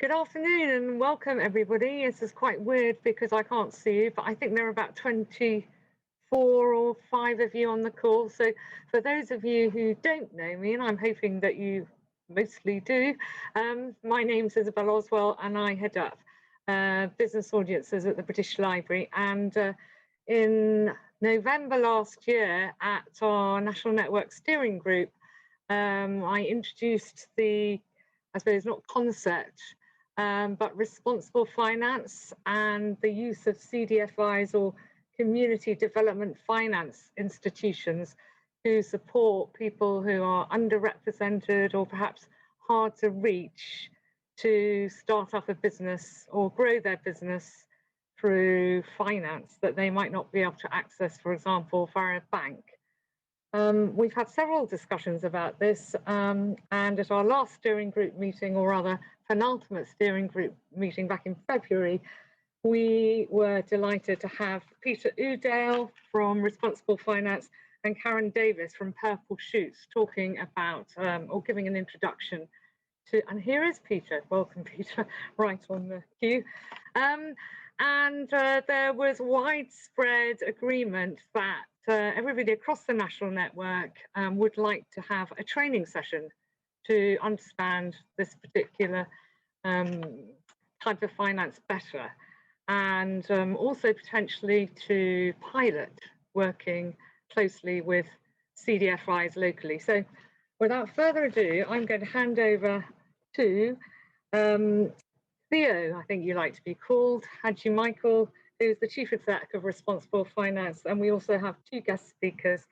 Good afternoon and welcome everybody. This is quite weird because I can't see you, but I think there are about 24 or 5 of you on the call. So for those of you who don't know me, and I'm hoping that you mostly do, my name's Isabel Oswell and I head up business audiences at the British Library. And in November last year at our National Network Steering Group, I introduced the, I suppose, not concept, but responsible finance and the use of CDFIs or community development finance institutions who support people who are underrepresented or perhaps hard to reach to start up a business or grow their business through finance that they might not be able to access, for example, via a bank. We've had several discussions about this, and at our last steering group meeting, or rather penultimate steering group meeting back in February, we were delighted to have Peter Udale from Responsible Finance and Karen Davis from Purple Shoots talking about or giving an introduction to, and here is Peter. Welcome, Peter, right on the queue. There was widespread agreement that everybody across the national network would like to have a training session to understand this particular type of finance better, and also potentially to pilot working closely with CDFIs locally. So without further ado, I'm going to hand over to Theo, I think you like to be called, Hadjimichael, who's the Chief Exec of Responsible Finance. And we also have 2 guest speakers,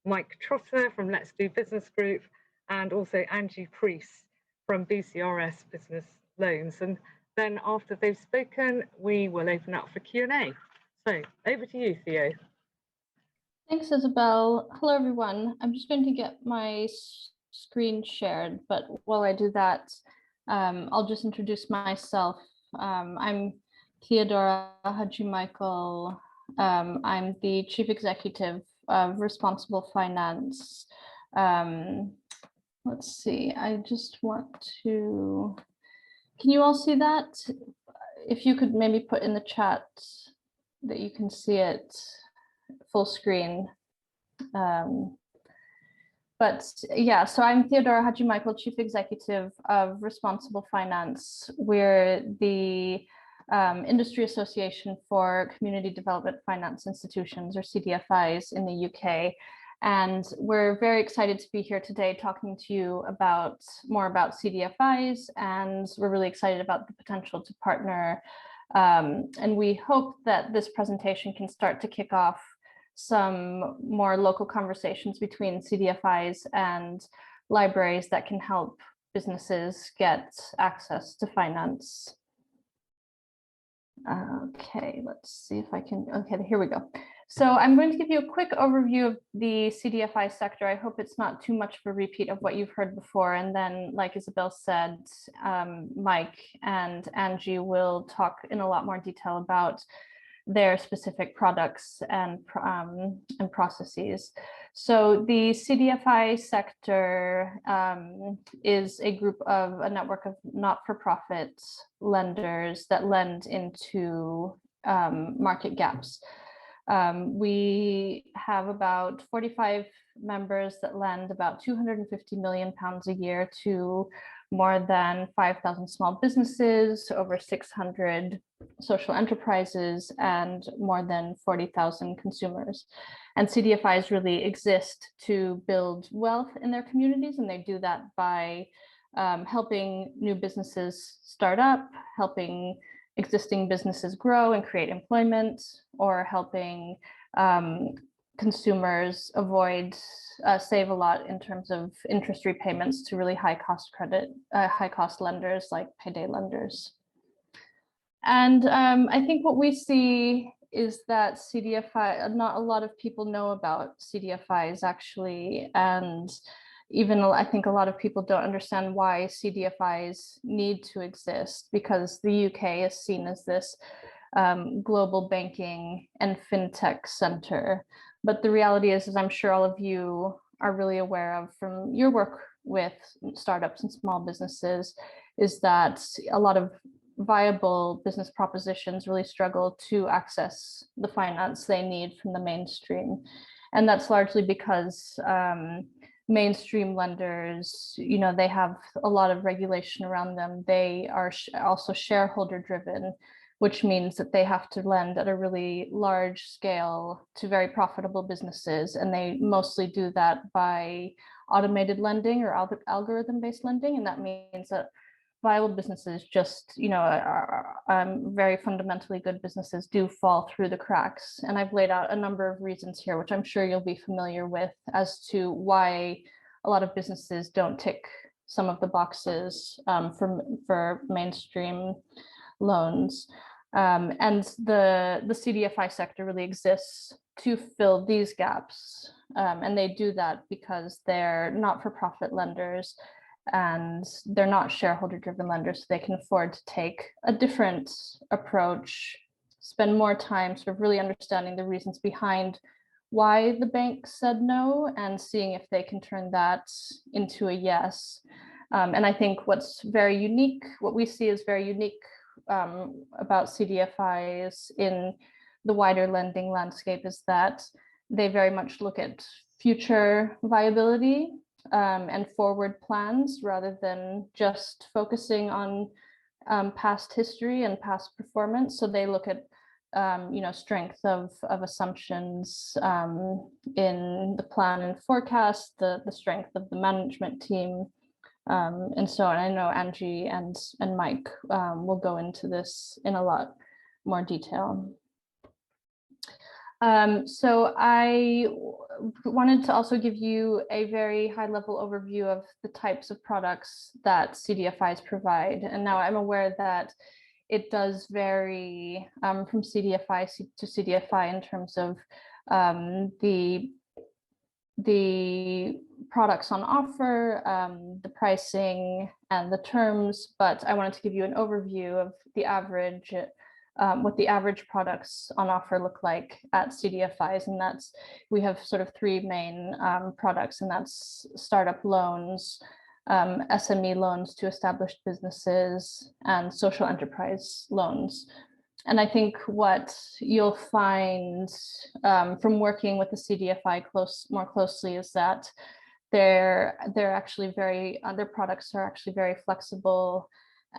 Mike Trotter from Let's Do Business Group, and also Angie Preece from BCRS Business Loans. And then after they've spoken, we will open up for Q&A. So over to you, Theo. Thanks, Isabel. Hello, everyone. I'm just going to get my screen shared, but while I do that, I'll just introduce myself. I'm Theodora Hadjimichael. I'm the Chief Executive of Responsible Finance. Let's see, I just want to, can you all see that? If you could maybe put in the chat that you can see it full screen. But yeah, so I'm Theodora Hadjimichael, Chief Executive of Responsible Finance. We're the Industry Association for Community Development Finance Institutions, or CDFIs, in the UK. And we're very excited to be here today talking to you about more about CDFIs, and we're really excited about the potential to partner. And we hope that this presentation can start to kick off some more local conversations between CDFIs and libraries that can help businesses get access to finance. Okay, let's see if I can, okay, here we go. So I'm going to give you a quick overview of the CDFI sector. I hope it's not too much of a repeat of what you've heard before. And then, like Isabel said, Mike and Angie will talk in a lot more detail about their specific products and processes. So the CDFI sector is a group of a network of not-for-profit lenders that lend into market gaps. We have about 45 members that lend about £250 million a year to more than 5,000 small businesses, over 600 social enterprises, and more than 40,000 consumers. And CDFIs really exist to build wealth in their communities, and they do that by helping new businesses start up, helping existing businesses grow and create employment, or helping consumers save a lot in terms of interest repayments to really high cost lenders like payday lenders. And I think what we see is that CDFI, not a lot of people know about CDFIs actually, and even I think a lot of people don't understand why CDFIs need to exist, because the UK is seen as this global banking and fintech center. But the reality is, as I'm sure all of you are really aware of from your work with startups and small businesses, is that a lot of viable business propositions really struggle to access the finance they need from the mainstream. And that's largely because mainstream lenders, they have a lot of regulation around them. They are also shareholder driven, which means that they have to lend at a really large scale to very profitable businesses. And they mostly do that by automated lending or algorithm-based lending. And that means that viable businesses, just very fundamentally good businesses, do fall through the cracks. And I've laid out a number of reasons here, which I'm sure you'll be familiar with, as to why a lot of businesses don't tick some of the boxes for mainstream loans. And the CDFI sector really exists to fill these gaps. And they do that because they're not-for-profit lenders and they're not shareholder-driven lenders, so they can afford to take a different approach, spend more time sort of really understanding the reasons behind why the bank said no and seeing if they can turn that into a yes. And I think what we see is very unique about CDFIs in the wider lending landscape is that they very much look at future viability and forward plans rather than just focusing on past history and past performance. So they look at strength of assumptions in the plan and forecast, the strength of the management team, and so on. I know Angie and Mike will go into this in a lot more detail. So I wanted to also give you a very high-level overview of the types of products that CDFIs provide. And now I'm aware that it does vary from CDFI to CDFI in terms of the products on offer, the pricing, and the terms. But I wanted to give you an overview of the average, what the average products on offer look like at CDFIs. And that's, we have sort of three main products, and that's startup loans, SME loans to established businesses, and social enterprise loans. And I think what you'll find from working with the CDFI more closely is that they're actually their products are actually very flexible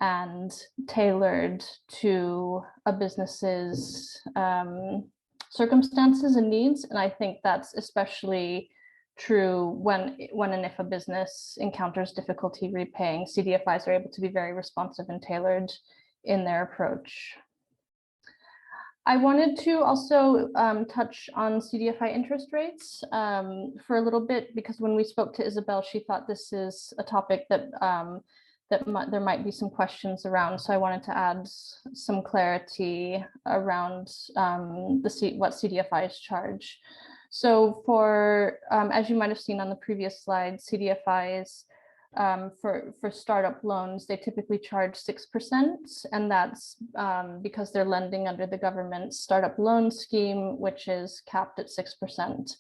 and tailored to a business's circumstances and needs. And I think that's especially true when and if a business encounters difficulty repaying. CDFIs are able to be very responsive and tailored in their approach. I wanted to also touch on CDFI interest rates for a little bit, because when we spoke to Isabel, she thought this is a topic that there might be some questions around. So I wanted to add some clarity around what CDFIs charge. So for, as you might have seen on the previous slide, CDFIs for startup loans, they typically charge 6%, and that's because they're lending under the government's startup loan scheme, which is capped at 6%.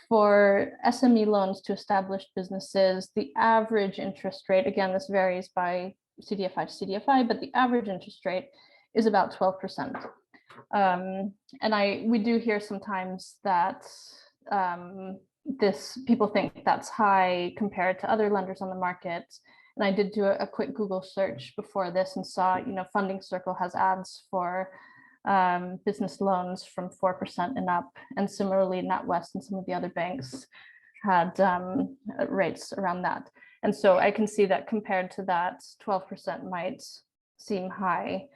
For SME loans to established businesses, the average interest rate, again, this varies by CDFI to CDFI, but the average interest rate is about 12%. And we do hear sometimes that people think that's high compared to other lenders on the market. And I did do a quick Google search before this and saw, Funding Circle has ads for business loans from 4% and up. And similarly, NatWest and some of the other banks had rates around that. And so I can see that compared to that, 12% might seem high.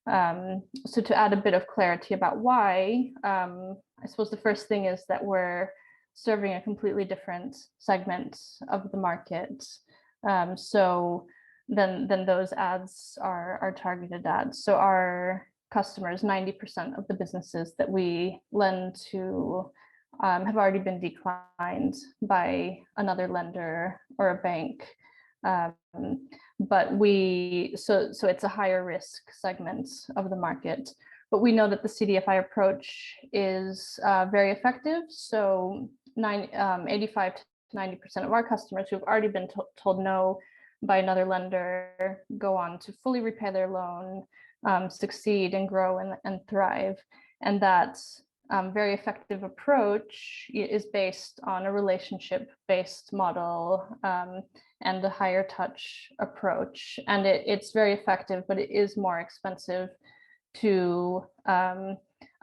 So to add a bit of clarity about why, I suppose the first thing is that we're serving a completely different segment of the market. So then those ads are targeted ads. So our customers, 90% of the businesses that we lend to have already been declined by another lender or a bank. But so it's a higher risk segment of the market. But we know that the CDFI approach is very effective. So 85 to 90% of our customers who've already been told no by another lender, go on to fully repay their loan, succeed and grow and thrive. And that very effective approach is based on a relationship-based model and a higher touch approach. And it's very effective, but it is more expensive to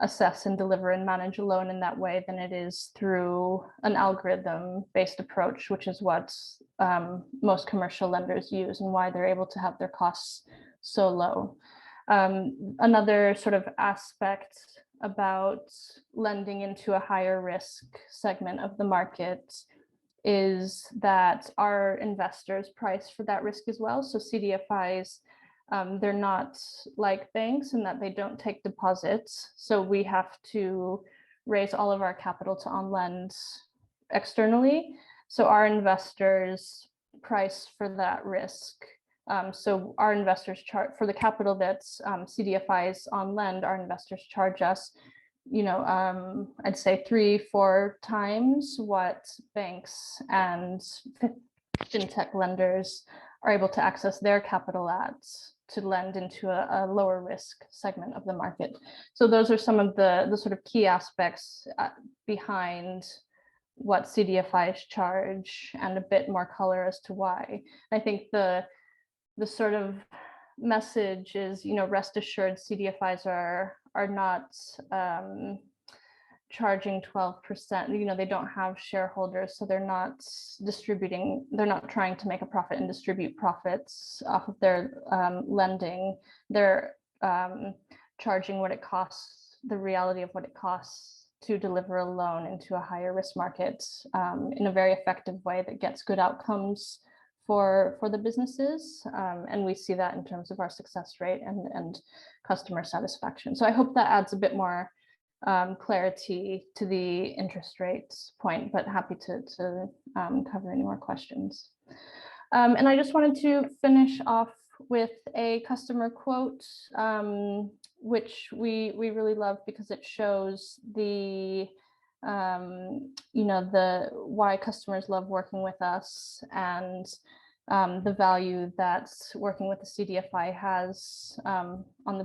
assess and deliver and manage a loan in that way than it is through an algorithm-based approach, which is what most commercial lenders use and why they're able to have their costs so low. Another sort of aspect about lending into a higher risk segment of the market is that our investors price for that risk as well. So CDFIs, they're not like banks in that they don't take deposits. So we have to raise all of our capital to on-lend externally. So our investors price for that risk. So our investors charge for the capital that's CDFIs on lend, our investors charge us, I'd say 3-4 times what banks and fintech lenders are able to access their capital at to lend into a lower risk segment of the market. So those are some of the sort of key aspects behind what CDFIs charge and a bit more color as to why. I think the sort of message is, rest assured CDFIs are not charging 12%. They don't have shareholders, so they're not trying to make a profit and distribute profits off of their lending. They're charging what it costs, the reality of what it costs to deliver a loan into a higher risk market in a very effective way that gets good outcomes for the businesses. And we see that in terms of our success rate and customer satisfaction. So I hope that adds a bit more clarity to the interest rates point, but happy to cover any more questions. And I just wanted to finish off with a customer quote, which we really love because it shows the why customers love working with us and the value that working with the CDFI has on the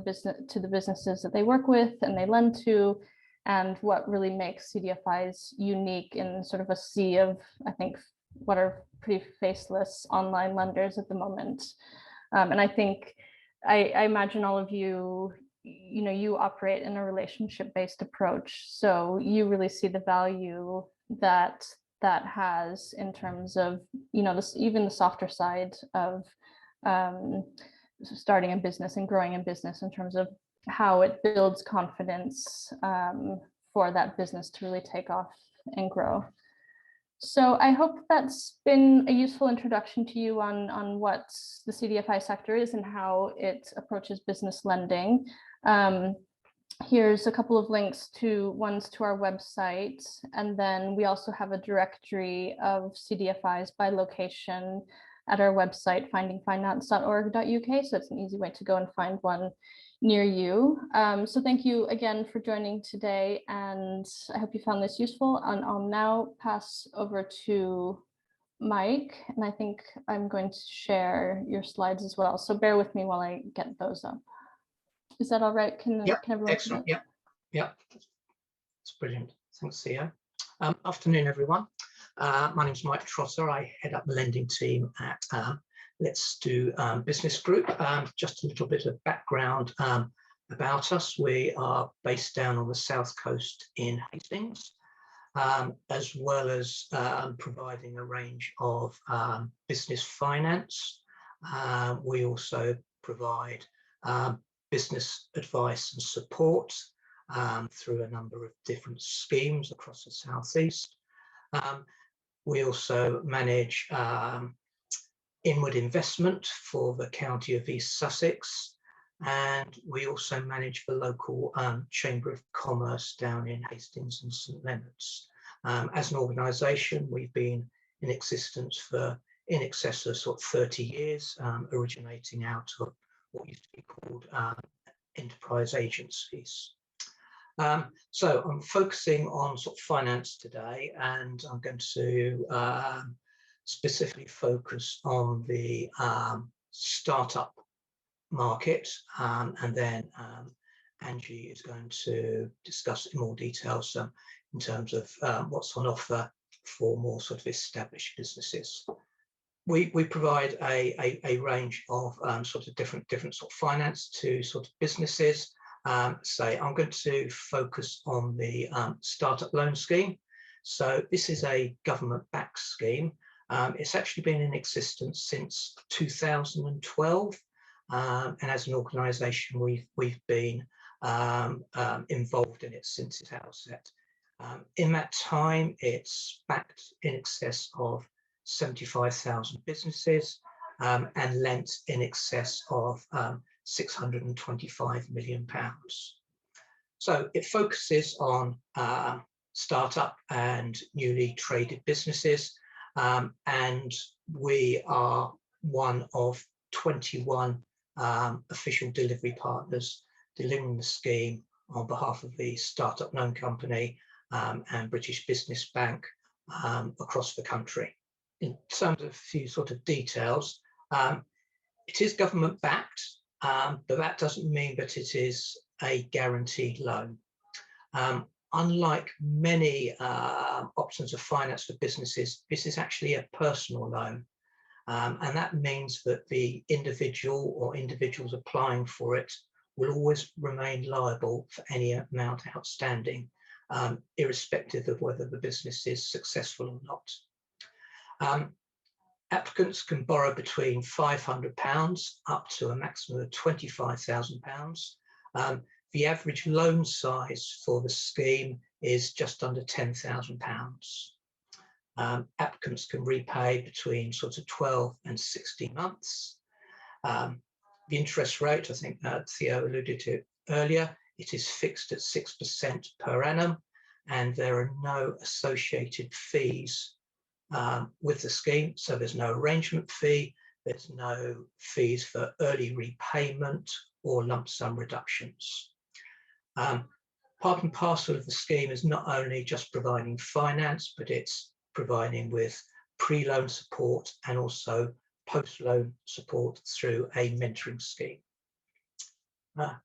businesses that they work with and they lend to, and what really makes CDFIs unique in sort of a sea of, I think, what are pretty faceless online lenders at the moment. And I think, I imagine all of you, you operate in a relationship-based approach. So you really see the value that has in terms of, even the softer side of starting a business and growing a business in terms of how it builds confidence for that business to really take off and grow. So I hope that's been a useful introduction to you on what the CDFI sector is and how it approaches business lending. Here's a couple of links to our website, and then we also have a directory of CDFIs by location at our website, findingfinance.org.uk. So it's an easy way to go and find one near you. So thank you again for joining today, and I hope you found this useful. And I'll now pass over to Mike, and I think I'm going to share your slides as well. So bear with me while I get those up. Is that all right? Can everyone? Excellent. Yeah. It's brilliant. Thanks, Theo. Afternoon, everyone. My name is Mike Trotter. I head up the lending team at Let's Do Business Group. Just a little bit of background about us. We are based down on the south coast in Hastings, as well as providing a range of business finance. We also provide business advice and support through a number of different schemes across the southeast. We also manage inward investment for the county of East Sussex, and we also manage the local Chamber of Commerce down in Hastings and St Leonards. As an organisation, we've been in existence for in excess of sort of 30 years, originating out of what used to be called enterprise agencies. So I'm focusing on sort of finance today, and I'm going to specifically focus on the startup market, and then Angie is going to discuss in more details in terms of what's on offer for more sort of established businesses. We provide a range of sort of different sort of finance to sort of businesses. So I'm going to focus on the startup loan scheme. So this is a government-backed scheme. It's actually been in existence since 2012, and as an organisation, we've been involved in it since its outset. In that time, it's backed in excess of 75,000 businesses and lent in excess of £625 million. So it focuses on startup and newly traded businesses, and we are one of 21 official delivery partners delivering the scheme on behalf of the Startup Loan Company and British Business Bank across the country. In terms of a few sort of details, it is government backed, but that doesn't mean that it is a guaranteed loan. Unlike many options of finance for businesses, this is actually a personal loan. And that means that the individual or individuals applying for it will always remain liable for any amount outstanding, irrespective of whether the business is successful or not. Applicants can borrow between £500 up to a maximum of £25,000. The average loan size for the scheme is just under £10,000. Applicants can repay between sort of 12 and 60 months. The interest rate, I think Theo alluded to earlier, it is fixed at 6% per annum, and there are no associated fees with the scheme. So there's no arrangement fee, there's no fees for early repayment or lump sum reductions. Part and parcel of the scheme is not only just providing finance, but it's providing with pre-loan support and also post-loan support through a mentoring scheme.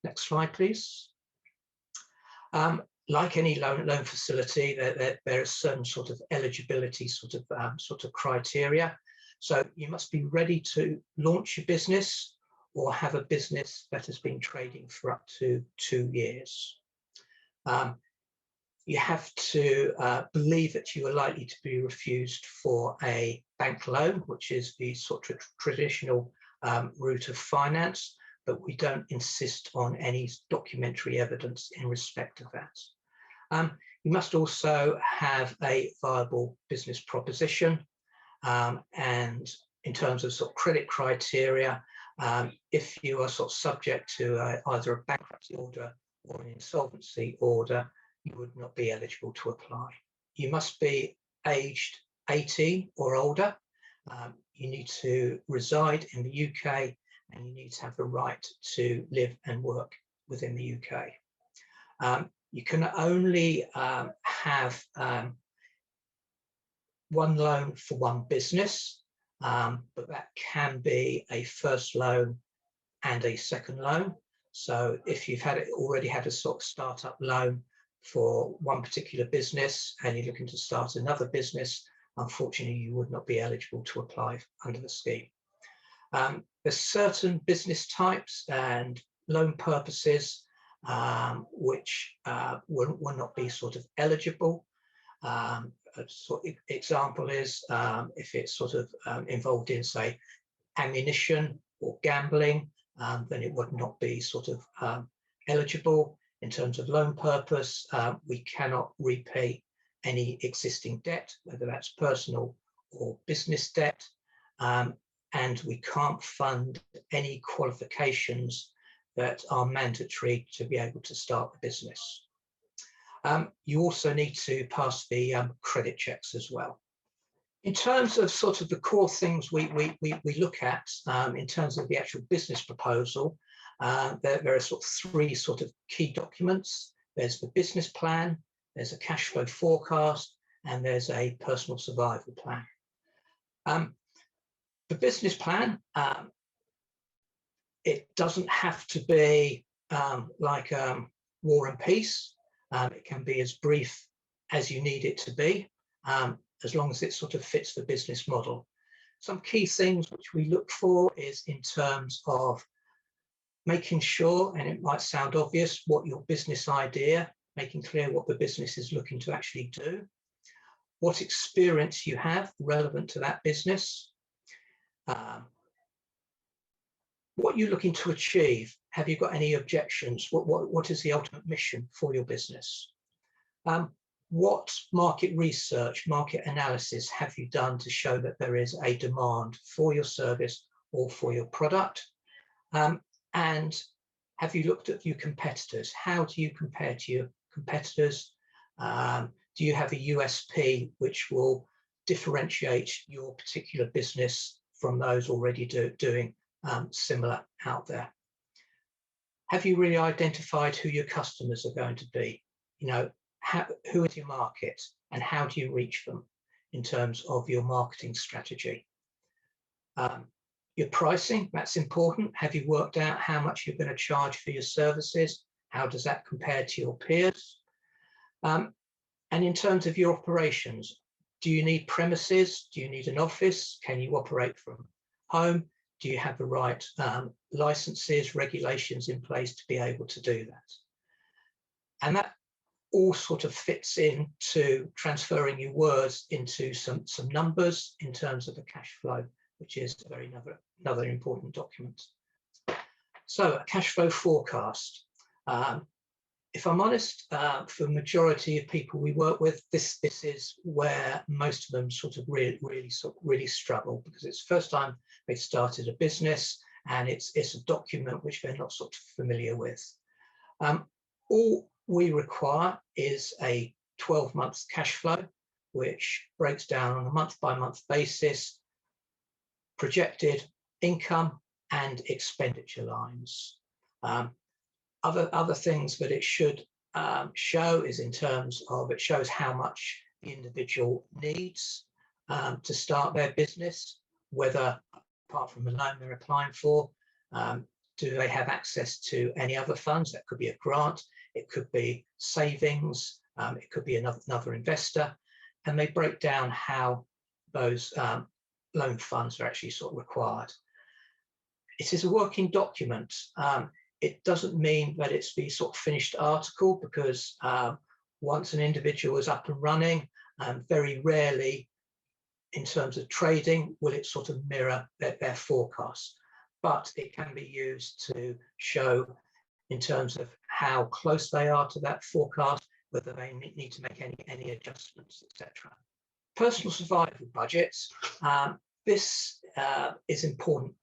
Next slide, please. Like any loan facility, there are certain sort of eligibility sort of criteria. So you must be ready to launch your business or have a business that has been trading for up to 2 years. You have to believe that you are likely to be refused for a bank loan, which is the sort of traditional route of finance, but we don't insist on any documentary evidence in respect of that. You must also have a viable business proposition, and in terms of sort of credit criteria, if you are sort of subject to either a bankruptcy order or an insolvency order, you would not be eligible to apply. You must be aged 18 or older. You need to reside in the UK, and you need to have the right to live and work within the UK. You can only have one loan for one business, but that can be a first loan and a second loan. So if you've already had a sort of startup loan for one particular business and you're looking to start another business, unfortunately, you would not be eligible to apply under the scheme. There's certain business types and loan purposes which will not be sort of eligible. A sort of example is if it's sort of involved in, say, ammunition or gambling, then it would not be sort of eligible. In terms of loan purpose, we cannot repay any existing debt, whether that's personal or business debt, and we can't fund any qualifications that are mandatory to be able to start the business. You also need to pass the credit checks as well. In terms of sort of the core things we look at in terms of the actual business proposal, there are sort of 3 sort of key documents. There's the business plan, there's a cash flow forecast, and there's a personal survival plan. The business plan, it doesn't have to be like War and Peace. It can be as brief as you need it to be, as long as it sort of fits the business model. Some key things which we look for is in terms of making sure, and it might sound obvious, what your business idea, making clear what the business is looking to actually do, what experience you have relevant to that business, what you're looking to achieve. Have you got any objections? What is the ultimate mission for your business? What market research, market analysis have you done to show that there is a demand for your service or for your product? And have you looked at your competitors? How do you compare to your competitors? Do you have a USP which will differentiate your particular business from those already doing similar out there? Have you really identified who your customers are going to be? You know, who is your market and how do you reach them in terms of your marketing strategy? Your pricing, that's important. Have you worked out how much you're going to charge for your services? How does that compare to your peers? And in terms of your operations, do you need premises? Do you need an office? Can you operate from home? Do you have the right licenses, regulations in place to be able to do that? And that all sort of fits into transferring your words into some numbers in terms of the cash flow, which is another important document. So a cash flow forecast. If I'm honest, for the majority of people we work with, this is where most of them sort of really struggle, because it's the first time they've started a business and it's a document which they're not sort of familiar with. All we require is a 12-month cash flow, which breaks down on a month-by-month basis, projected income and expenditure lines. Other things that it should show is in terms of, it shows how much the individual needs to start their business, whether apart from the loan they're applying for, do they have access to any other funds? That could be a grant, it could be savings, it could be another investor, and they break down how those loan funds are actually sort of required. It is a working document. It doesn't mean that it's the sort of finished article, because once an individual is up and running, very rarely in terms of trading will it sort of mirror their forecast. But it can be used to show in terms of how close they are to that forecast, whether they need to make any adjustments, etc. Personal survival budgets. This is important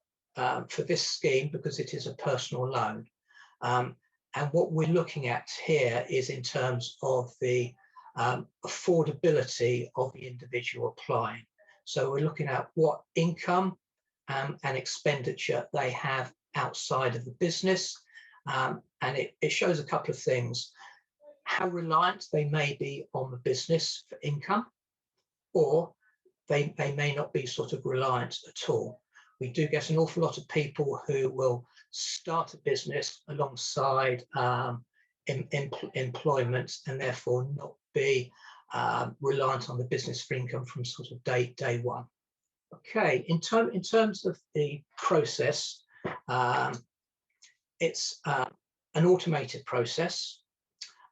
for this scheme because it is a personal loan. And what we're looking at here is in terms of the affordability of the individual applying. So we're looking at what income and expenditure they have outside of the business. And it shows a couple of things: how reliant they may be on the business for income, or they may not be sort of reliant at all. We do get an awful lot of people who will start a business alongside employment and therefore not be reliant on the business for income from sort of day one. Okay, in terms of the process, it's an automated process,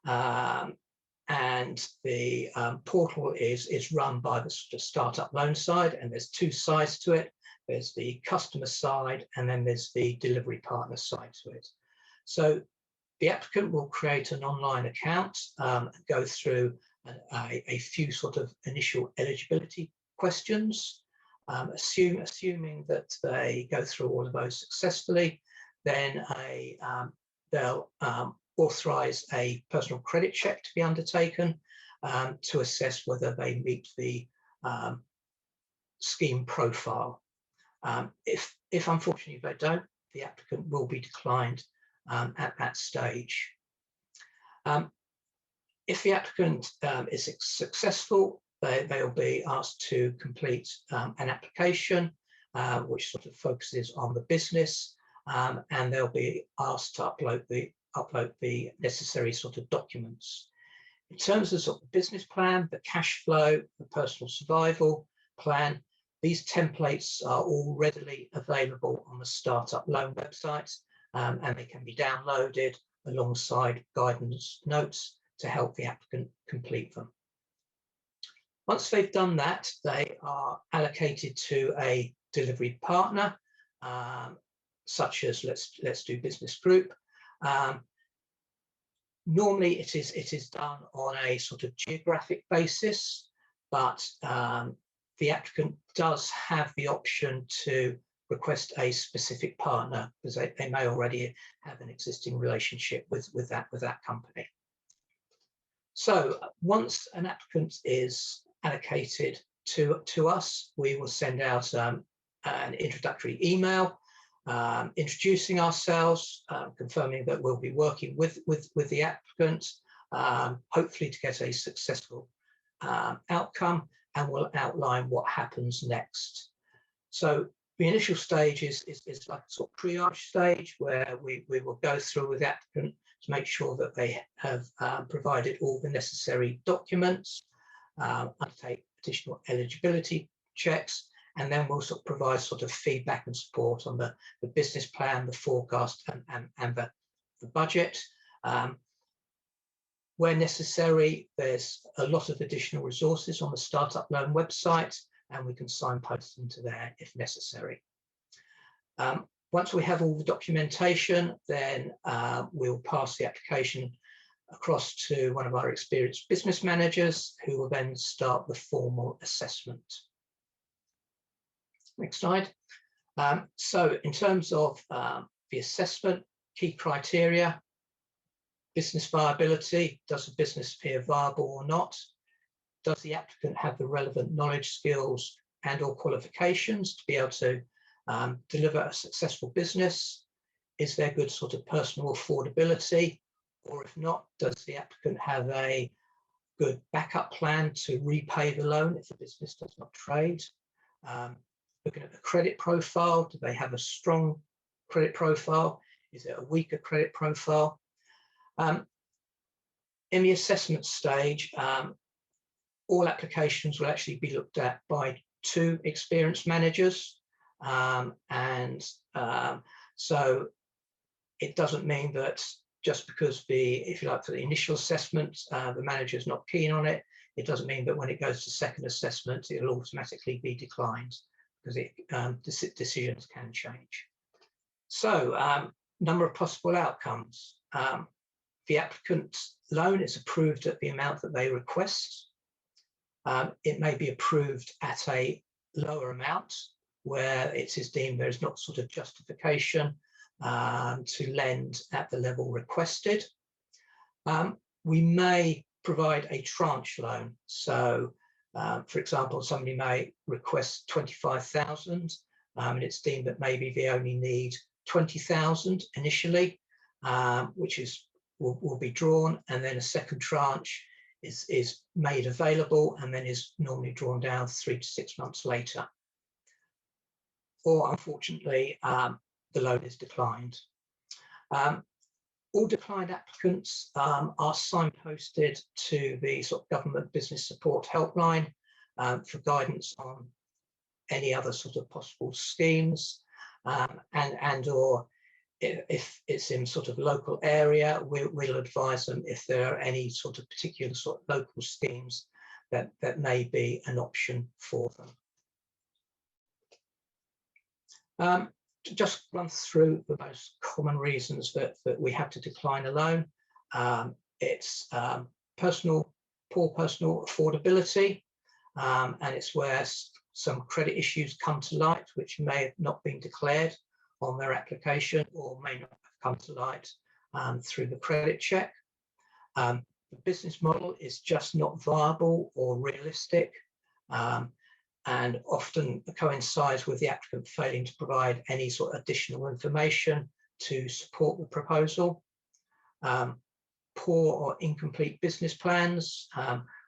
and the portal is run by the sort of startup loan side, and there's two sides to it. There's the customer side, and then there's the delivery partner side to it. So the applicant will create an online account and go through a few sort of initial eligibility questions. Assuming that they go through all of those successfully, then they'll authorize a personal credit check to be undertaken to assess whether they meet the scheme profile. If unfortunately they don't, the applicant will be declined at that stage. If the applicant is successful, they'll be asked to complete an application which sort of focuses on the business, and they'll be asked to upload the necessary sort of documents. In terms of sort of the business plan, the cash flow, the personal survival plan, these templates are all readily available on the Startup Loan website, and they can be downloaded alongside guidance notes to help the applicant complete them. Once they've done that, they are allocated to a delivery partner, such as Let's Do Business Group. Normally it is done on a sort of geographic basis, but the applicant does have the option to request a specific partner because they may already have an existing relationship with that company. So once an applicant is allocated to us, we will send out an introductory email introducing ourselves, confirming that we'll be working with the applicant, hopefully to get a successful outcome, and we'll outline what happens next. So the initial stage is like a sort of triage stage where we will go through with the applicant to make sure that they have provided all the necessary documents, undertake additional eligibility checks, and then we'll sort of provide sort of feedback and support on the business plan, the forecast, and the budget. Where necessary, there's a lot of additional resources on the Startup Loan website, and we can signpost them to there if necessary. Once we have all the documentation, then we'll pass the application across to one of our experienced business managers, who will then start the formal assessment. Next slide. So in terms of the assessment, key criteria: business viability. Does the business appear viable or not? Does the applicant have the relevant knowledge, skills, and/or qualifications to be able to deliver a successful business? Is there good sort of personal affordability? Or if not, does the applicant have a good backup plan to repay the loan if the business does not trade? Looking at the credit profile, do they have a strong credit profile? Is it a weaker credit profile? In the assessment stage, all applications will actually be looked at by 2 experienced managers. So it doesn't mean that just because if you like, for the initial assessment, the manager is not keen on it, it doesn't mean that when it goes to second assessment, it'll automatically be declined, because decisions can change. So number of possible outcomes. The applicant's loan is approved at the amount that they request. It may be approved at a lower amount where it is deemed there is not sort of justification to lend at the level requested. We may provide a tranche loan. So for example, somebody may request 25,000 and it's deemed that maybe they only need 20,000 initially, which will be drawn, and then a second tranche is made available and then is normally drawn down 3 to 6 months later. Or unfortunately, the loan is declined. All declined applicants are signposted to the sort of government business support helpline for guidance on any other sort of possible schemes, and or if it's in sort of local area, we'll advise them if there are any sort of particular sort of local schemes that may be an option for them. To just run through the most common reasons that we have to decline a loan. It's poor personal affordability, and it's where some credit issues come to light which may have not been declared on their application or may not have come to light through the credit check. The business model is just not viable or realistic, and often coincides with the applicant failing to provide any sort of additional information to support the proposal. Poor or incomplete business plans,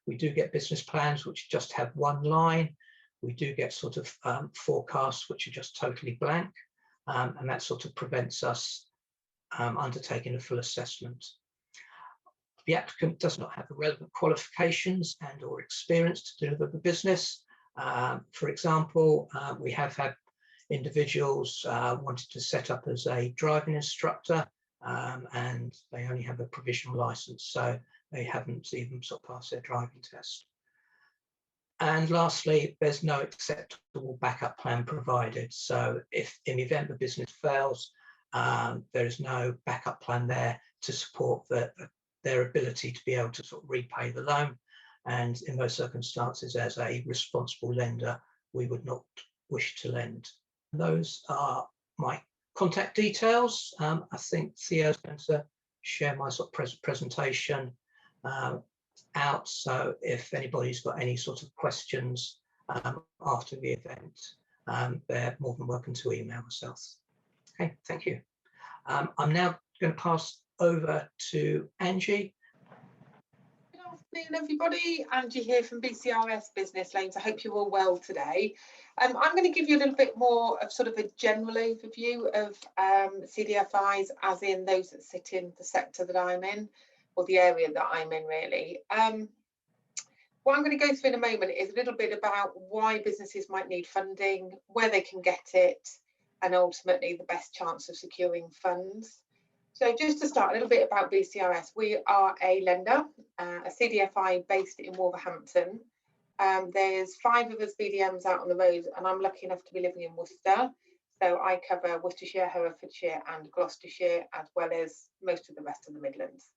We do get business plans which just have one line. We do get sort of forecasts which are just totally blank, and that sort of prevents us undertaking a full assessment. The applicant does not have the relevant qualifications and or experience to deliver the business. For example, we have had individuals wanted to set up as a driving instructor, and they only have a provisional license, so they haven't even sort of passed their driving test. And lastly, there's no acceptable backup plan provided. So if in the event the business fails, there is no backup plan there to support their ability to be able to sort of repay the loan. And in those circumstances, as a responsible lender, we would not wish to lend. Those are my contact details. I think Theo's going to share my sort of presentation out. So if anybody's got any sort of questions after the event, they're more than welcome to email us. Okay, thank you. I'm now going to pass over to Angie. Good afternoon, everybody. Angie here from BCRS Business Loans. I hope you're all well today. I'm going to give you a little bit more of sort of a general overview of CDFIs, as in those that sit in the sector that I'm in, or the area that I'm in, really. What I'm going to go through in a moment is a little bit about why businesses might need funding, where they can get it, and ultimately the best chance of securing funds. So just to start, a little bit about BCRS. We are a lender, a CDFI based in Wolverhampton. There's 5 of us BDMs out on the road, and I'm lucky enough to be living in Worcester. So I cover Worcestershire, Herefordshire and Gloucestershire, as well as most of the rest of the Midlands.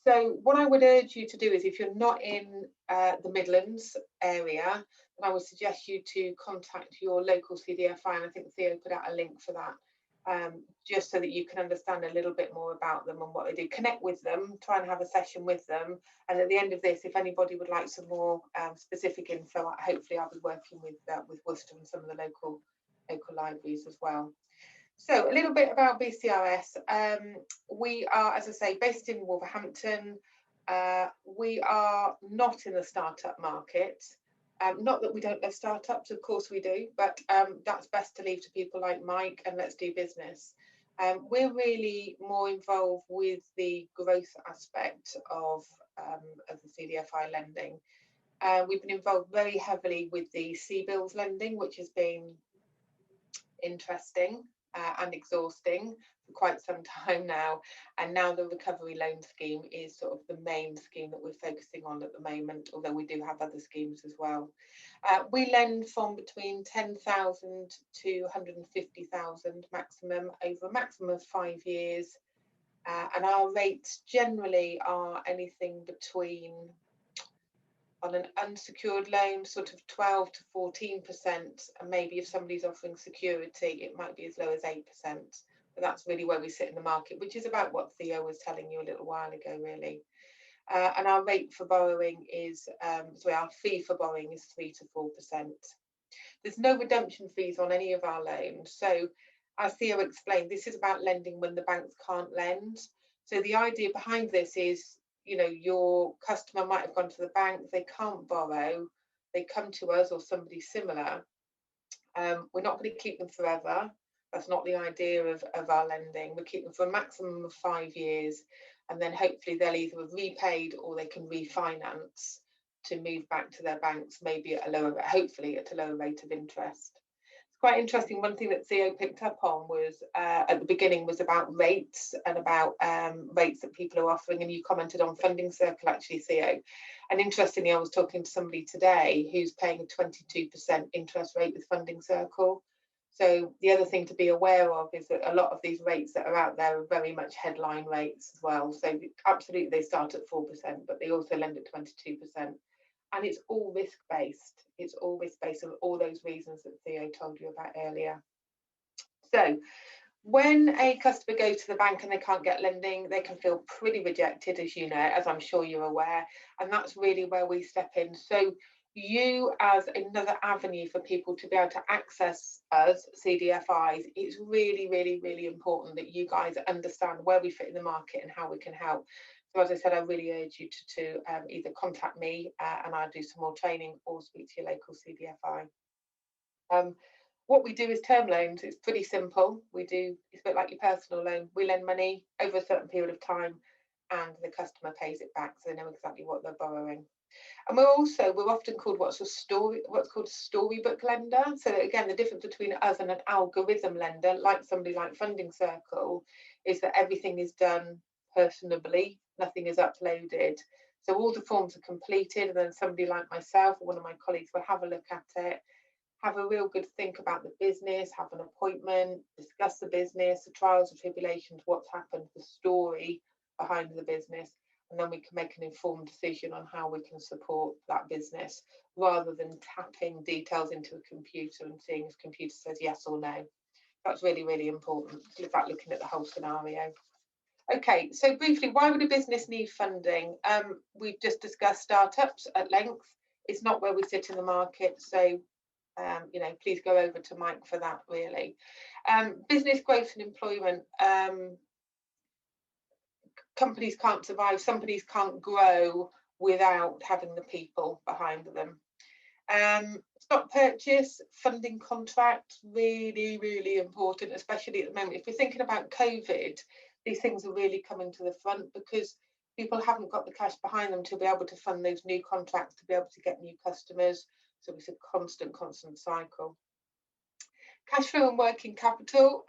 So what I would urge you to do is, if you're not in the Midlands area, then I would suggest you to contact your local CDFI, and I think Theo put out a link for that. Just so that you can understand a little bit more about them and what they do. Connect with them, try and have a session with them, and at the end of this, if anybody would like some more specific info, hopefully I'll be working with Worcester and some of the local libraries as well. So a little bit about BCRS. We are, as I say, based in Wolverhampton. We are not in the startup market. Not that we don't love startups, of course we do, but that's best to leave to people like Mike and Let's Do Business. We're really more involved with the growth aspect of the CDFI lending. We've been involved very heavily with the C-bills lending, which has been interesting and exhausting for quite some time now, and now the recovery loan scheme is sort of the main scheme that we're focusing on at the moment, although we do have other schemes as well. We lend from between 10,000 to 150,000 maximum, over a maximum of 5 years, and our rates generally are anything between, on an unsecured loan, sort of 12 to 14%, and maybe if somebody's offering security, it might be as low as 8%. But that's really where we sit in the market, which is about what Theo was telling you a little while ago, really. And our rate for borrowing is, our fee for borrowing is 3 to 4%. There's no redemption fees on any of our loans. So as Theo explained, this is about lending when the banks can't lend. So the idea behind this is, you know, your customer might have gone to the bank, they can't borrow, they come to us or somebody similar. We're not going to keep them forever. That's not the idea of our lending. We keep them for a maximum of 5 years, and then hopefully they'll either have repaid or they can refinance to move back to their banks, maybe at a lower, hopefully at a lower rate of interest. It's quite interesting. One thing that Theo picked up on was at the beginning was about rates and about rates that people are offering, and you commented on Funding Circle actually, Theo. And interestingly, I was talking to somebody today who's paying a 22% interest rate with Funding Circle. So the other thing to be aware of is that a lot of these rates that are out there are very much headline rates as well. So absolutely they start at 4%, but they also lend at 22%. And it's all risk-based. It's all risk-based for all those reasons that Theo told you about earlier. So when a customer goes to the bank and they can't get lending, they can feel pretty rejected, as you know, as I'm sure you're aware. And that's really where we step in. So you as another avenue for people to be able to access us, CDFIs, it's really, really, really important that you guys understand where we fit in the market and how we can help. So as I said, I really urge you to either contact me and I'll do some more training, or speak to your local CDFI. What we do is term loans. It's pretty simple. It's a bit like your personal loan. We lend money over a certain period of time and the customer pays it back, so they know exactly what they're borrowing. And we're often called what's called a storybook lender. So again, the difference between us and an algorithm lender, like somebody like Funding Circle, is that everything is done personably, nothing is uploaded. So all the forms are completed, and then somebody like myself or one of my colleagues will have a look at it, have a real good think about the business, have an appointment, discuss the business, the trials and tribulations, what's happened, the story behind the business, and then we can make an informed decision on how we can support that business, rather than tapping details into a computer and seeing if the computer says yes or no. That's really, really important. It's about looking at the whole scenario. Okay, so briefly, why would a business need funding? We've just discussed startups at length. It's not where we sit in the market, so please go over to Mike for that, really. Business growth and employment. Companies can't survive, companies can't grow without having the people behind them. Stock purchase, funding contract, really, really important, especially at the moment. If you're thinking about COVID, these things are really coming to the front because people haven't got the cash behind them to be able to fund those new contracts, to be able to get new customers. So it's a constant cycle. Cash flow and working capital.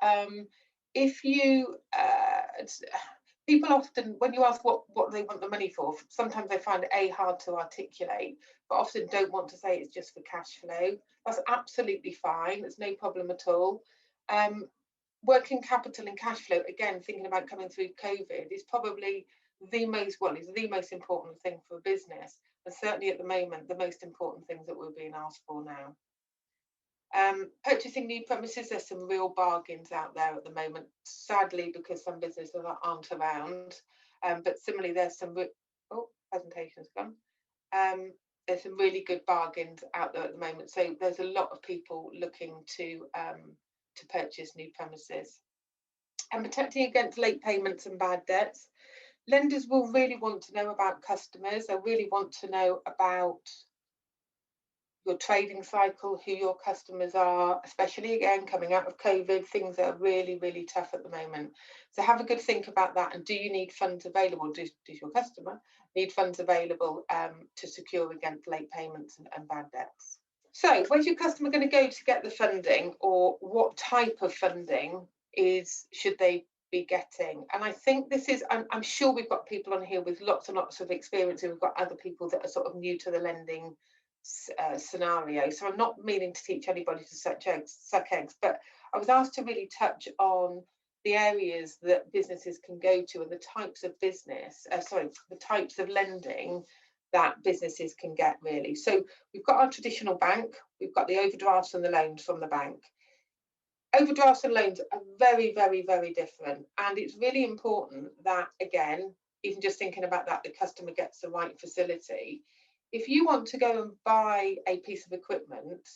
People often, when you ask what they want the money for, sometimes they find it hard to articulate, but often don't want to say it's just for cash flow. That's absolutely fine. There's no problem at all. Working capital and cash flow, again, thinking about coming through COVID, is probably the most important thing for a business. And certainly at the moment, the most important things that we're being asked for now. Purchasing new premises, there's some real bargains out there at the moment, sadly, because some businesses aren't around. But similarly, there's some presentation's gone. There's some really good bargains out there at the moment. So there's a lot of people looking to purchase new premises. And protecting against late payments and bad debts. Lenders will really want to know about customers. They really want to know about your trading cycle, who your customers are, especially again coming out of COVID. Things are really, really tough at the moment. So have a good think about that. And do you need funds available? Does your customer need funds available to secure against late payments and bad debts? So where's your customer going to go to get the funding, or what type of funding should they be getting? And I think this is, I'm sure we've got people on here with lots and lots of experience, and we've got other people that are sort of new to the lending scenario. So I'm not meaning to teach anybody to suck eggs, but I was asked to really touch on the areas that businesses can go to and the types of the types of lending that businesses can get, really. So we've got our traditional bank, we've got the overdrafts and the loans from the bank. Overdrafts and loans are very, very, very different, and it's really important that, again, even just thinking about that, the customer gets the right facility. If you want to go and buy a piece of equipment,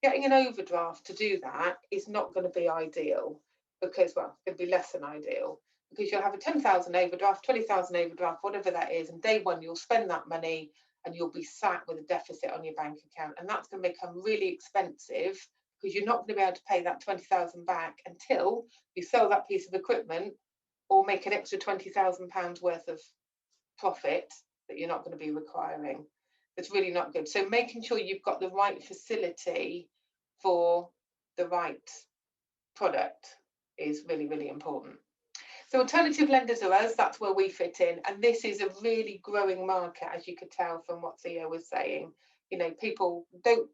getting an overdraft to do that is not going to be ideal, because, well, it's going to be less than ideal, because you'll have a 10,000 overdraft, 20,000 overdraft, whatever that is, and day one you'll spend that money and you'll be sat with a deficit on your bank account, and that's going to become really expensive, because you're not going to be able to pay that 20,000 back until you sell that piece of equipment or make an extra £20,000 worth of profit that you're not going to be requiring. It's really not good. So making sure you've got the right facility for the right product is really, really important. So alternative lenders are us, that's where we fit in. And this is a really growing market, as you could tell from what Theo was saying. You know, people don't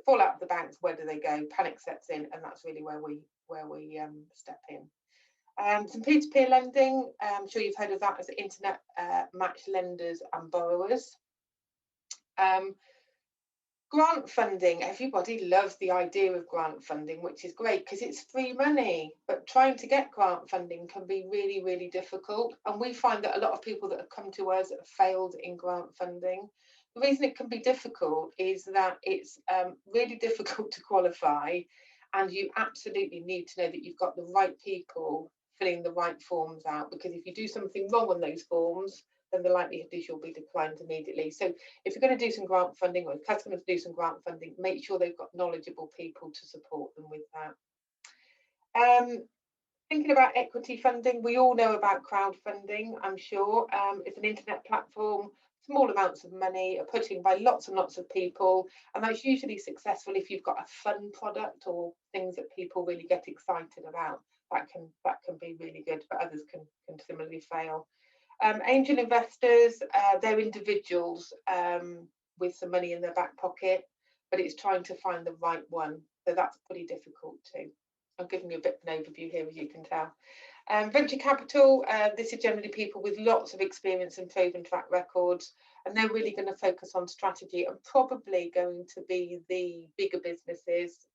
fall out of the banks. Where do they go? Panic sets in, and that's really where we step in. Some peer-to-peer lending. I'm sure you've heard of that as internet match lenders and borrowers. Grant funding. Everybody loves the idea of grant funding, which is great because it's free money, but trying to get grant funding can be really, really difficult. And we find that a lot of people that have come to us have failed in grant funding The reason it can be difficult is that it's really difficult to qualify, and you absolutely need to know that you've got the right people filling the right forms out, because if you do something wrong on those forms, then the likelihood is you'll be declined immediately. So if you're going to do some grant funding, or if customers do some grant funding, make sure they've got knowledgeable people to support them with that. Thinking about equity funding, we all know about crowdfunding, I'm sure. It's an internet platform, small amounts of money are put in by lots and lots of people, and that's usually successful if you've got a fun product or things that people really get excited about. That can be really good, but others can similarly fail. Angel investors, they're individuals with some money in their back pocket, but it's trying to find the right one. So that's pretty difficult too. I'm giving you a bit of an overview here, as you can tell. Venture capital, this is generally people with lots of experience and proven track records, and they're really going to focus on strategy and probably going to be the bigger businesses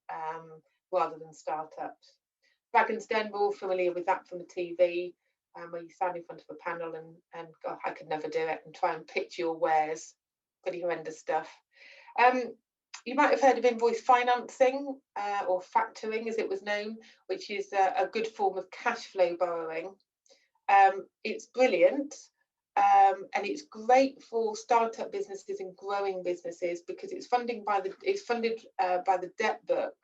rather than startups. Dragon's Den, we're all familiar with that from the TV, where you stand in front of a panel and God, I could never do it, and try and pitch your wares. Pretty horrendous stuff. You might have heard of invoice financing or factoring, as it was known, which is a good form of cash flow borrowing. It's brilliant, and it's great for startup businesses and growing businesses because it's funded by the debt book,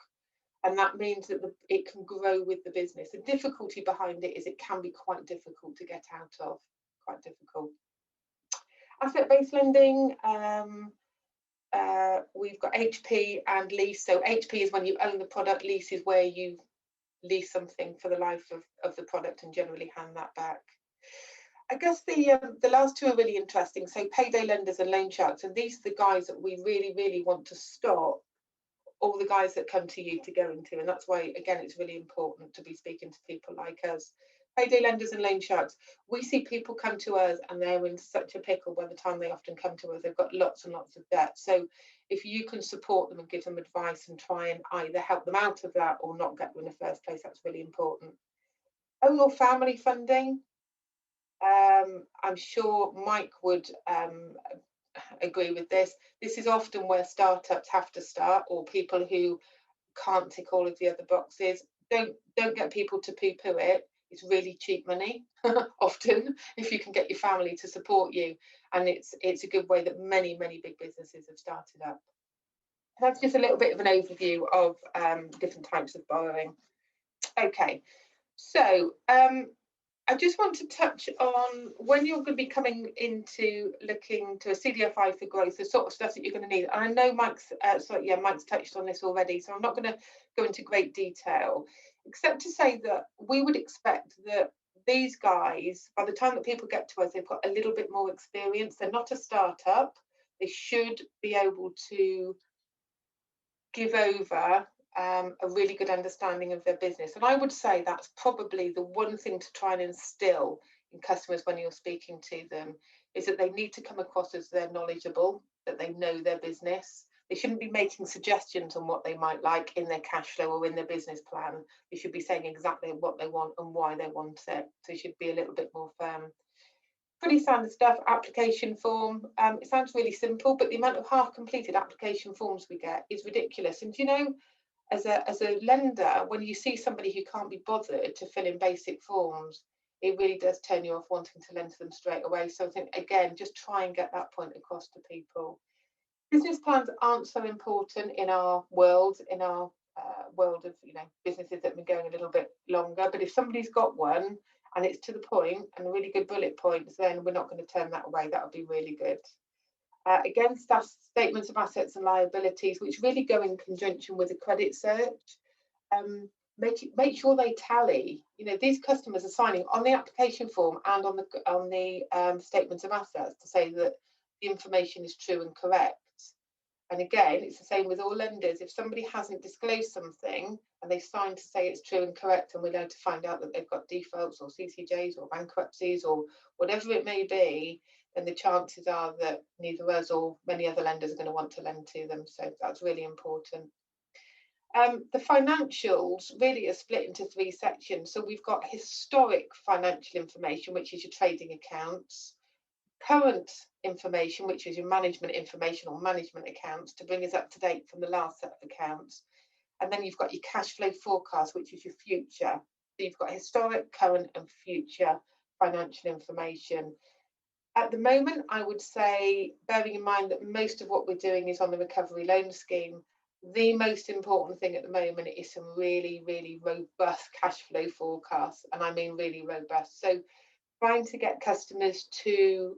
and that means that it can grow with the business. The difficulty behind it is it can be quite difficult to get out of, quite difficult. Asset-based lending. We've got HP and lease. So HP is when you own the product, lease is where you lease something for the life of the product and generally hand that back. I guess the last two are really interesting. So payday lenders and loan sharks, and these are the guys that we really, really want to stop, all the guys that come to you to go into, and that's why, again, it's really important to be speaking to people like us. Payday lenders and loan sharks, we see people come to us and they're in such a pickle by the time they often come to us. They've got lots and lots of debt. So if you can support them and give them advice and try and either help them out of that or not get them in the first place, that's really important. Own or family funding, I'm sure Mike would agree with this. This is often where startups have to start, or people who can't tick all of the other boxes. Don't get people to poo-poo it. It's really cheap money often if you can get your family to support you, and it's a good way that many big businesses have started up. That's just a little bit of an overview of different types of borrowing. Okay, so I just want to touch on when you're going to be coming into looking to a CDFI for growth, the sort of stuff that you're going to need. And I know Mike's touched on this already, so I'm not going to go into great detail, except to say that we would expect that these guys, by the time that people get to us, they've got a little bit more experience. They're not a startup. They should be able to give over a really good understanding of their business. And I would say that's probably the one thing to try and instill in customers when you're speaking to them, is that they need to come across as they're knowledgeable, that they know their business. They shouldn't be making suggestions on what they might like in their cash flow or in their business plan. They should be saying exactly what they want and why they want it. So they should be a little bit more firm. Pretty standard stuff. Application form. It sounds really simple, but the amount of half-completed application forms we get is ridiculous. And you know, as a lender, when you see somebody who can't be bothered to fill in basic forms, it really does turn you off wanting to lend to them straight away. So I think, again, just try and get that point across to people. Business plans aren't so important in our world, world of businesses that have been going a little bit longer. But if somebody's got one and it's to the point and really good bullet points, then we're not going to turn that away. That would be really good. Again, statements of assets and liabilities, which really go in conjunction with a credit search. Make sure they tally. These customers are signing on the application form and on the statements of assets to say that the information is true and correct. And again, it's the same with all lenders. If somebody hasn't disclosed something and they signed to say it's true and correct, and we're going to find out that they've got defaults or CCJs or bankruptcies or whatever it may be, then the chances are that neither us or many other lenders are going to want to lend to them. So that's really important. The financials really are split into three sections. So we've got historic financial information, which is your trading accounts. current information, which is your management information or management accounts, to bring us up to date from the last set of accounts. And then you've got your cash flow forecast, which is your future. So you've got historic, current and future financial information. At the moment, I would say, bearing in mind that most of what we're doing is on the recovery loan scheme, the most important thing at the moment is some really, really robust cash flow forecasts. And I mean really robust. So trying to get customers to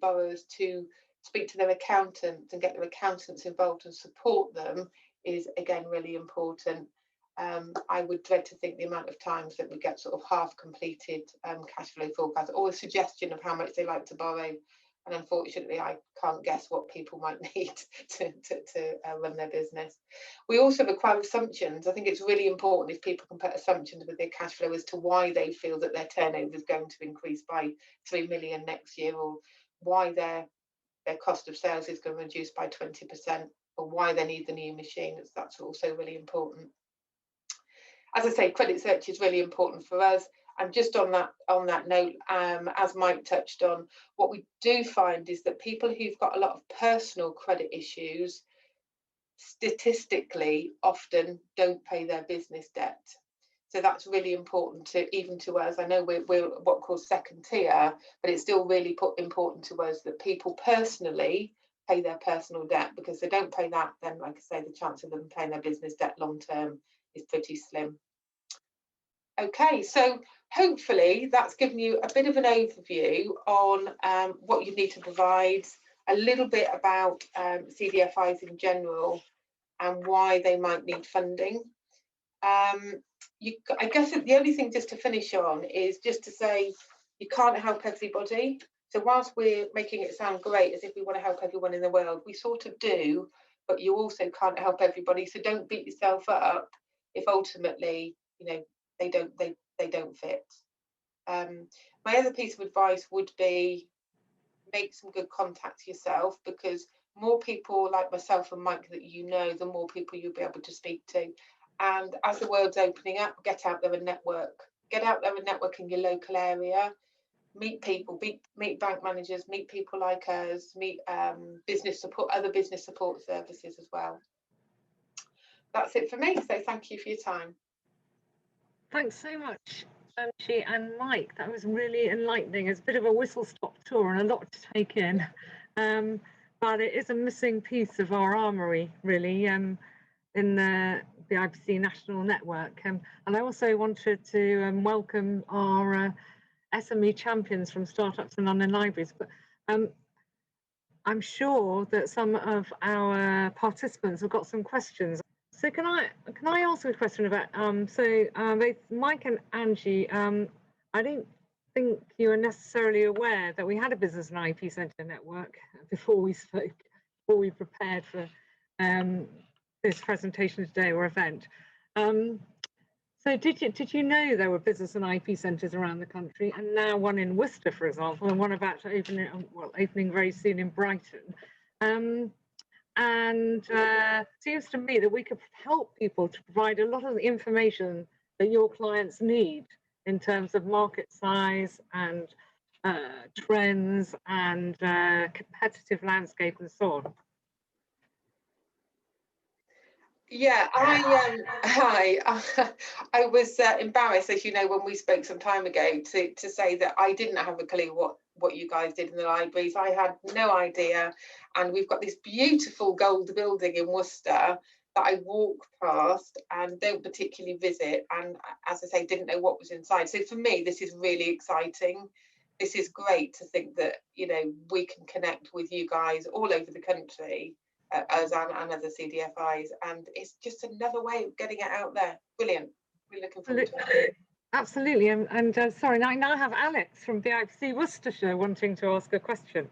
borrowers to speak to their accountants and get their accountants involved and support them is again really important. I would dread to think the amount of times that we get sort of half completed cash flow forecasts or a suggestion of how much they like to borrow, and unfortunately I can't guess what people might need to run their business. We also require assumptions. I think it's really important if people can put assumptions with their cash flow as to why they feel that their turnover is going to increase by 3 million next year, or why their cost of sales is going to reduce by 20%, or why they need the new machine. That's also really important. As I say, credit search is really important for us. And just on that note, as Mike touched on, what we do find is that people who've got a lot of personal credit issues statistically often don't pay their business debt. So that's really important even to us. I know we're what we call second tier, but it's still really important to us that people personally pay their personal debt, because if they don't pay that, then like I say, the chance of them paying their business debt long term is pretty slim. Okay, so hopefully that's given you a bit of an overview on what you need to provide, a little bit about CDFIs in general and why they might need funding. I guess the only thing just to finish on is just to say you can't help everybody. So whilst we're making it sound great as if we want to help everyone in the world, we sort of do, but you also can't help everybody. So don't beat yourself up if ultimately, you know, they don't fit. My other piece of advice would be make some good contacts yourself, because more people like myself and Mike that you know, the more people you'll be able to speak to. And as the world's opening up, get out there and network. Get out there and network in your local area. Meet people, meet bank managers, meet people like us, meet business support, other business support services as well. That's it for me. So thank you for your time. Thanks so much, Angie and Mike. That was really enlightening. It's a bit of a whistle-stop tour and a lot to take in, but it is a missing piece of our armoury, really, in the IPC National Network. And I also wanted to welcome our SME champions from startups and online libraries. But I'm sure that some of our participants have got some questions. So can I ask a question about both Mike and Angie? I don't think you are necessarily aware that we had a business and IP centre network before we spoke, before we prepared for this presentation today or event. So did you know there were business and IP centres around the country, and now one in Worcester, for example, and one about to opening very soon in Brighton? And seems to me that we could help people to provide a lot of the information that your clients need in terms of market size and trends and competitive landscape and so on. Yeah, I was embarrassed, as you know, when we spoke some time ago, to say that I didn't have a clue what you guys did in the libraries. I had no idea, and we've got this beautiful gold building in Worcester that I walk past and don't particularly visit, and as I say, didn't know what was inside. So for me, this is really exciting. This is great to think that, you know, we can connect with you guys all over the country, as and other CDFIs, and it's just another way of getting it out there. Brilliant. We're looking forward to it. Absolutely. And sorry, I now have Alex from BIPC Worcestershire wanting to ask a question.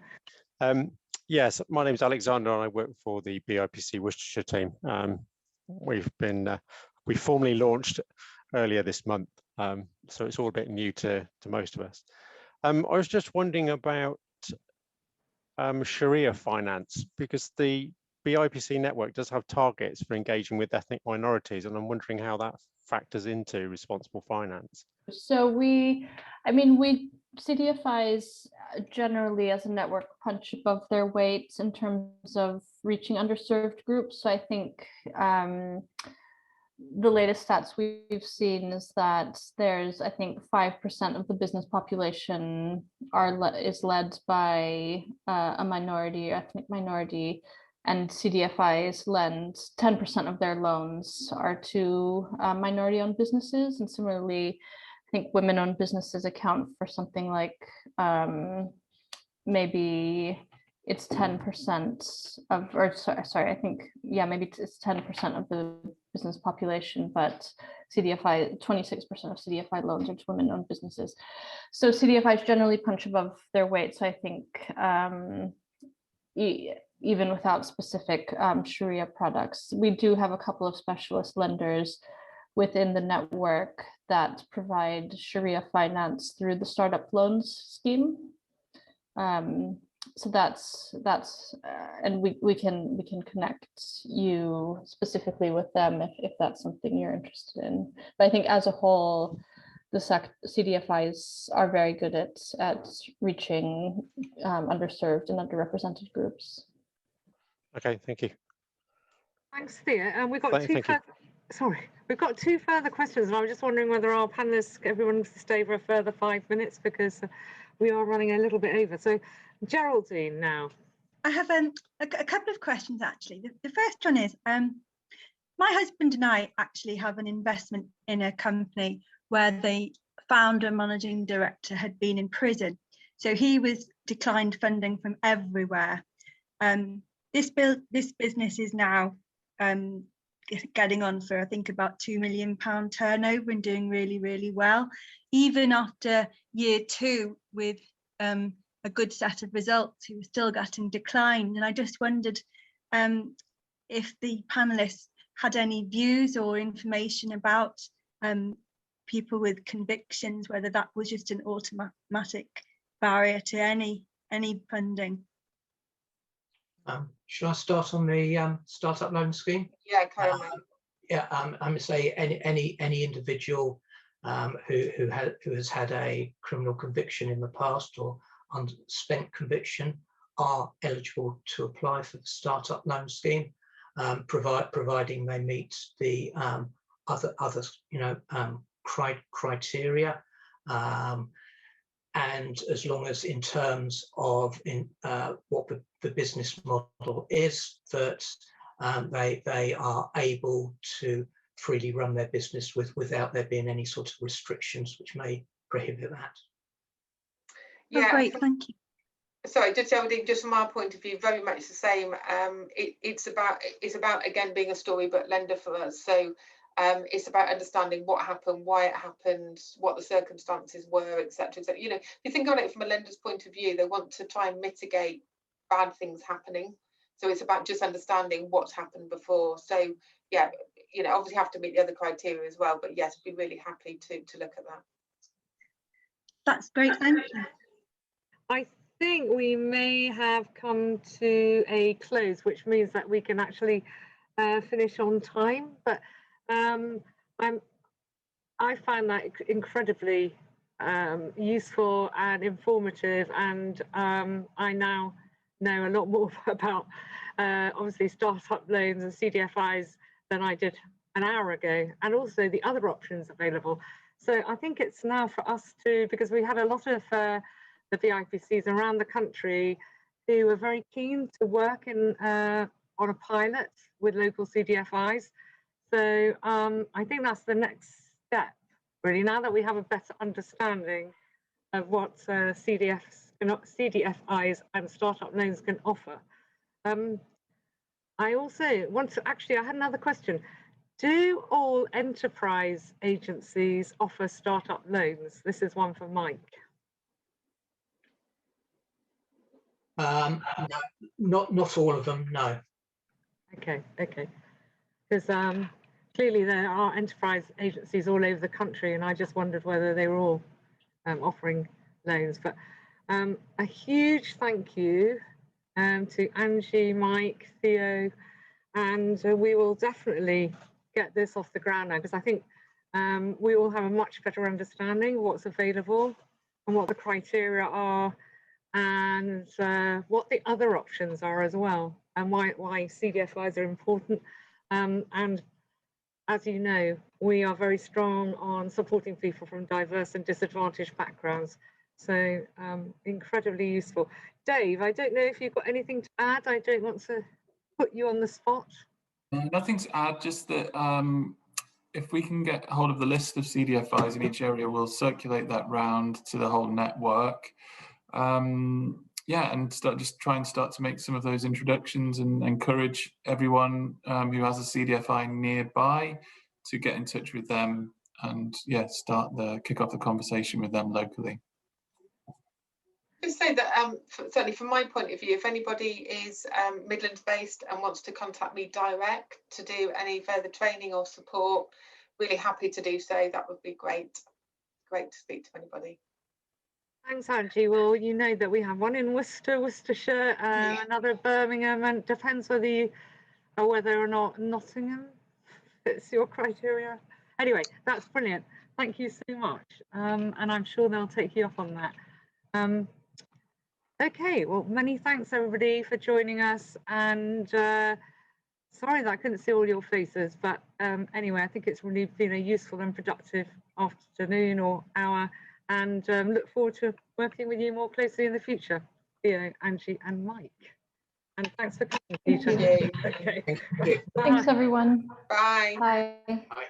Yes, my name is Alexander and I work for the BIPC Worcestershire team. We formally launched earlier this month, so it's all a bit new to most of us. I was just wondering about Sharia finance, because the BIPC network does have targets for engaging with ethnic minorities, and I'm wondering how that factors into responsible finance. So CDFIs generally as a network punch above their weight in terms of reaching underserved groups. So I think the latest stats we've seen is that there's, I think, 5% of the business population is led by a minority, ethnic minority, and CDFIs lend 10% of their loans are to minority-owned businesses, and similarly, I think women-owned businesses account for something like maybe it's 10% of, or sorry, I think, yeah, maybe it's 10% of the business population, but 26% of CDFI loans are to women-owned businesses. So CDFIs generally punch above their weight. So I think even without specific Sharia products, we do have a couple of specialist lenders within the network that provide Sharia finance through the startup loans scheme. So that's and we can connect you specifically with them if that's something you're interested in. But I think as a whole, the CDFIs are very good at reaching underserved and underrepresented groups. Okay, thank you. Thanks, Thea. And we've got we've got two further questions, and I was just wondering whether our panelists, everyone wants to stay for a further 5 minutes because we are running a little bit over. So Geraldine now. I have a couple of questions actually. The first one is, my husband and I actually have an investment in a company where the founder managing director had been in prison. So he was declined funding from everywhere. This business is now getting on for, I think, about £2 million turnover and doing really, really well. Even after year 2 with a good set of results, he was still getting declined. And I just wondered if the panelists had any views or information about people with convictions, whether that was just an automatic barrier to any funding. Should I start on the startup loan scheme? Yeah, carry on. Yeah, I would say any individual who has had a criminal conviction in the past or unspent conviction are eligible to apply for the startup loan scheme, providing they meet the other criteria, and as long as in terms of what the business model is, that they are able to freely run their business without there being any sort of restrictions which may prohibit that. Yeah, oh, great, thank you. Sorry, just from our point of view, very much the same. It's about again being a storybook lender for us. So it's about understanding what happened, why it happened, what the circumstances were, etc. So, if you think on it from a lender's point of view, they want to try and mitigate bad things happening. So it's about just understanding what's happened before. So yeah, obviously have to meet the other criteria as well. But yes, we'd be really happy to look at that. That's great, thank you. I think we may have come to a close, which means that we can actually finish on time. But I found that incredibly useful and informative, and I now know a lot more about obviously startup loans and CDFIs than I did an hour ago, and also the other options available. So I think it's now for us to, because we had a lot of the VIPCs around the country who were very keen to work in on a pilot with local CDFIs. So I think that's the next step, really, now that we have a better understanding of what CDFIs and startup loans can offer. I also want to, actually, I had another question. Do all enterprise agencies offer startup loans? This is one for Mike. No, not all of them, no. Okay, because clearly there are enterprise agencies all over the country, and I just wondered whether they were all offering loans. But a huge thank you to Angie, Mike, Theo, and we will definitely get this off the ground now, because I think we all have a much better understanding of what's available and what the criteria are and what the other options are as well, and why CDFIs are important. And as you know, we are very strong on supporting people from diverse and disadvantaged backgrounds. So incredibly useful. Dave, I don't know if you've got anything to add. I don't want to put you on the spot. Nothing to add, just that if we can get hold of the list of CDFIs in each area, we'll circulate that round to the whole network. Yeah, and try and start to make some of those introductions and encourage everyone who has a CDFI nearby to get in touch with them and yeah, kick off the conversation with them locally. Just say that certainly from my point of view, if anybody is Midlands based and wants to contact me direct to do any further training or support, really happy to do so. That would be great. Great to speak to anybody. Thanks, Angie. Well, you know that we have one in Worcestershire, another at Birmingham, and depends whether or not Nottingham fits your criteria. Anyway, that's brilliant. Thank you so much. And I'm sure they'll take you up on that. Okay, well, many thanks everybody for joining us. And sorry that I couldn't see all your faces, but anyway, I think it's really been a useful and productive afternoon or hour. And look forward to working with you more closely in the future, Theo, Angie, and Mike. And thanks for coming, Peter. Thank you. Okay. Thank you. Thanks, everyone. Bye. Bye. Bye.